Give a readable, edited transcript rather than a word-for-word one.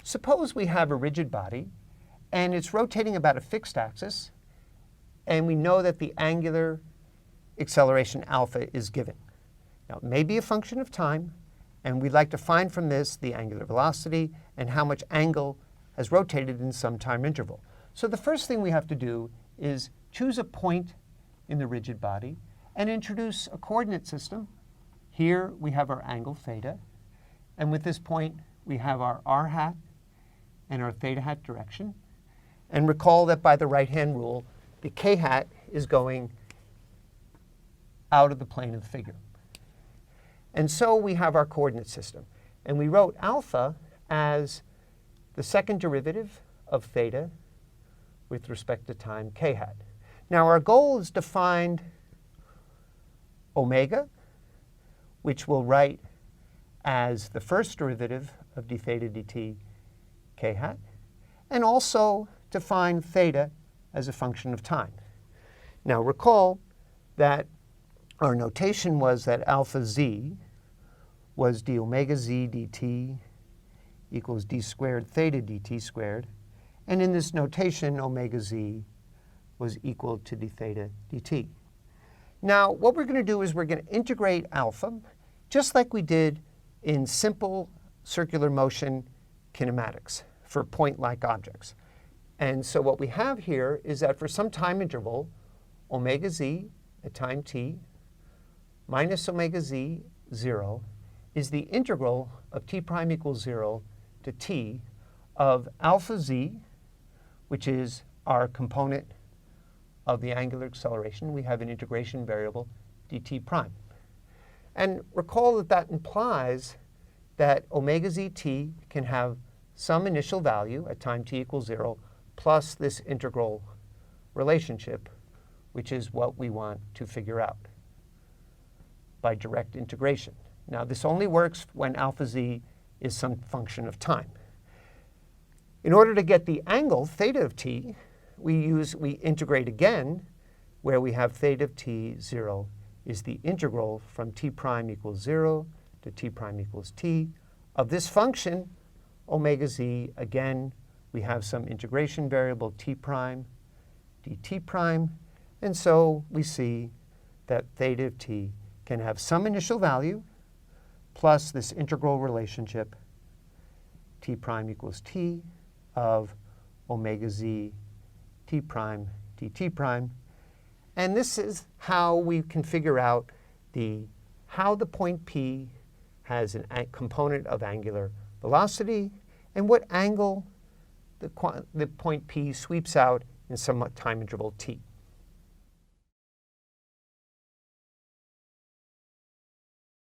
Suppose we have a rigid body, and it's rotating about a fixed axis, and we know that the angular acceleration alpha is given. Now, it may be a function of time, and we'd like to find from this the angular velocity and how much angle has rotated in some time interval. So the first thing we have to do is choose a point in the rigid body and introduce a coordinate system. Here we have our angle theta, and with this point we have our r hat and our theta hat direction. And recall that by the right-hand rule, the k hat is going out of the plane of the figure. And so we have our coordinate system. And we wrote alpha as the second derivative of theta with respect to time k hat. Now our goal is to find omega, which we'll write as the first derivative of d theta dt k hat, and also to find theta as a function of time. Now recall that our notation was that alpha z was d omega z dt equals d squared theta dt squared. And in this notation, omega z was equal to d theta dt. Now, what we're going to do is we're going to integrate alpha, just like we did in simple circular motion kinematics for point-like objects. And so what we have here is that for some time interval, omega z at time t minus omega z 0 is the integral of t prime equals 0 to t of alpha z, which is our component of the angular acceleration. We have an integration variable dt prime. And recall that that implies that omega zt can have some initial value at time t equals 0 plus this integral relationship, which is what we want to figure out by direct integration. Now, this only works when alpha z is some function of time. In order to get the angle theta of t, we integrate again, where we have theta of t 0 is the integral from t prime equals 0 to t prime equals t of this function omega z. Again, we have some integration variable t prime dt prime, and so we see that theta of t can have some initial value plus this integral relationship t prime equals t of omega z t prime dt prime. And this is how we can figure out how the point P has a component of angular velocity and what angle the point P sweeps out in some time interval t.